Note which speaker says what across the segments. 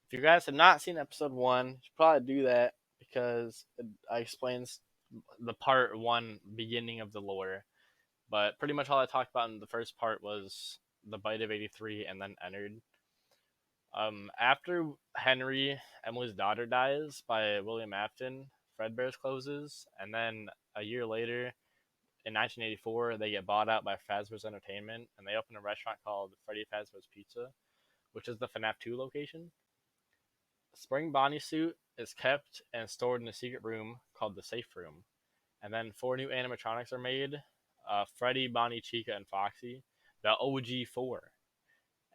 Speaker 1: If you guys have not seen episode 1, you should probably do that because it explains the part 1 beginning of the lore. But pretty much all I talked about in the first part was the Bite of 83 and then Ennard. After Henry, Emily's daughter, dies by William Afton, Fredbear's closes, and then a year later, in 1984, they get bought out by Fazbear's Entertainment, and they open a restaurant called Freddy Fazbear's Pizza, which is the FNAF 2 location. Spring Bonnie suit is kept and stored in a secret room called the Safe Room. And then 4 new animatronics are made: Freddy, Bonnie, Chica, and Foxy. The OG 4.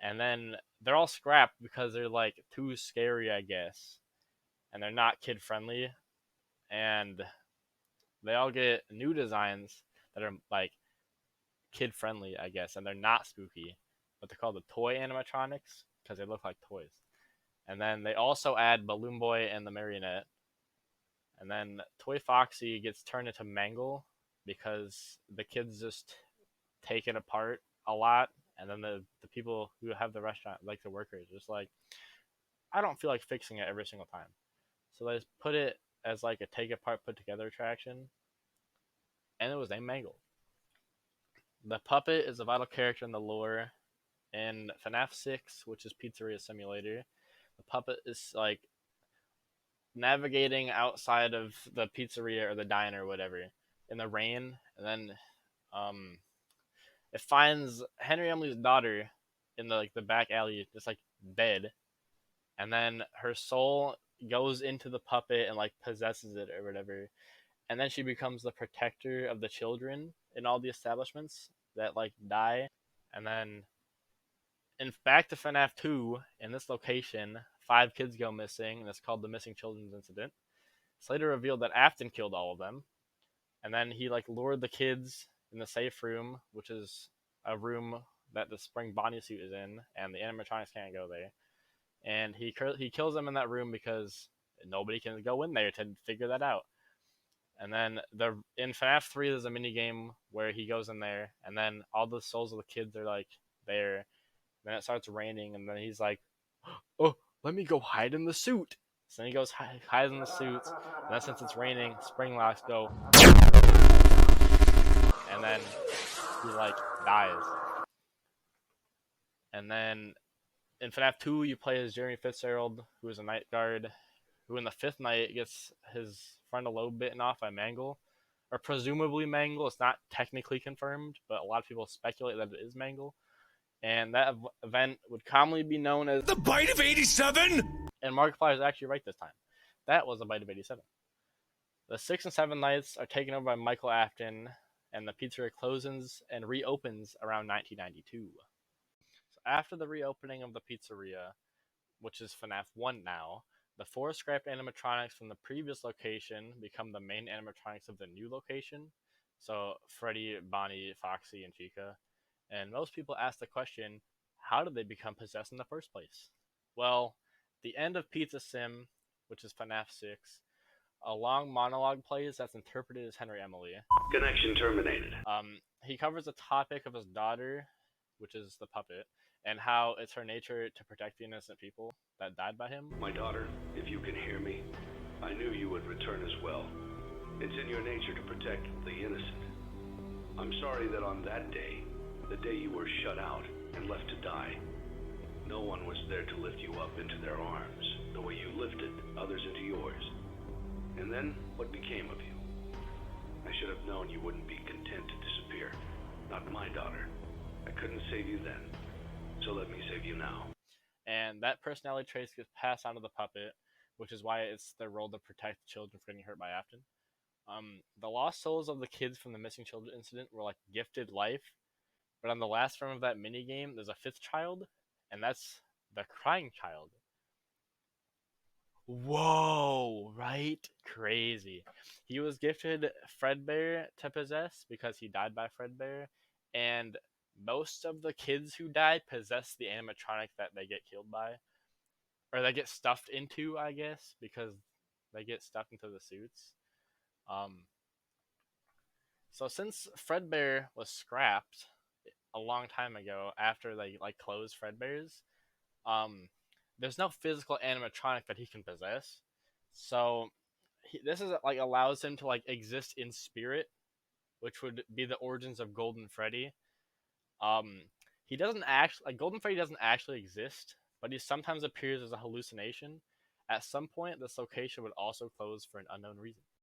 Speaker 1: And then they're all scrapped because they're like too scary, I guess. And they're not kid friendly. And they all get new designs that are like kid friendly, I guess. And they're not spooky. But they're called the toy animatronics because they look like toys. And then they also add Balloon Boy and the Marionette. And then Toy Foxy gets turned into Mangle because the kids just take it apart a lot. And then the people who have the restaurant, like the workers, just like, I don't feel like fixing it every single time. So they just put it as like a take apart, put together attraction. And it was named Mangle. The puppet is a vital character in the lore. In FNAF 6, which is Pizzeria Simulator, the puppet is like navigating outside of the pizzeria or the diner or whatever in the rain, and then it finds Henry Emily's daughter in the back alley, just like dead, and then her soul goes into the puppet and like possesses it or whatever, and then she becomes the protector of the children in all the establishments that like die, and then in back to FNAF 2, in this location, 5 kids go missing, and it's called the Missing Children's Incident. It's later revealed that Afton killed all of them, and then he like lured the kids in the safe room, which is a room that the Spring Bonnie suit is in, and the animatronics can't go there. And he kills them in that room because nobody can go in there to figure that out. And then in FNAF 3, there's a mini game where he goes in there, and then all the souls of the kids are like there. Then it starts raining, and then he's like, "Oh, let me go hide in the suit." So then he goes hides in the suits. And then since it's raining, spring locks go, and then he like dies. And then in FNAF 2, you play as Jeremy Fitzgerald, who is a night guard, who in the 5th night gets his frontal lobe bitten off by Mangle, or presumably Mangle. It's not technically confirmed, but a lot of people speculate that it is Mangle. And that event would commonly be known as
Speaker 2: the Bite of 87.
Speaker 1: And Markiplier is actually right this time. That was a Bite of 87. The 6th and 7th nights are taken over by Michael Afton, and the pizzeria closes and reopens around 1992. So after the reopening of the pizzeria, which is FNAF 1 now, the 4 scrapped animatronics from the previous location become the main animatronics of the new location. So Freddy, Bonnie, Foxy, and Chica. And most people ask the question, how did they become possessed in the first place? Well, the end of Pizza Sim, which is FNAF 6, a long monologue plays that's interpreted as Henry Emily.
Speaker 3: Connection terminated.
Speaker 1: He covers the topic of his daughter, which is the puppet, and how it's her nature to protect the innocent people that died by him.
Speaker 3: My daughter, if you can hear me, I knew you would return as well. It's in your nature to protect the innocent. I'm sorry that on that day, the day you were shut out and left to die, no one was there to lift you up into their arms, the way you lifted others into yours. And then, what became of you? I should have known you wouldn't be content to disappear. Not my daughter. I couldn't save you then, so let me save you now.
Speaker 1: And that personality traits gets passed on to the puppet, which is why it's their role to protect children from getting hurt by Afton. The lost souls of the kids from the Missing Children incident were like gifted life, but on the last room of that minigame, there's a 5th child, and that's the crying child. Whoa, right? Crazy. He was gifted Fredbear to possess because he died by Fredbear, and most of the kids who died possess the animatronic that they get killed by. Or they get stuffed into, I guess, because they get stuffed into the suits. So since Fredbear was scrapped a long time ago after they like closed Fredbear's, there's no physical animatronic that he can possess. So this is like allows him to like exist in spirit, which would be the origins of Golden Freddy. Um, he doesn't actually like Golden Freddy doesn't actually exist, but he sometimes appears as a hallucination. At some point, this location would also close for an unknown reason.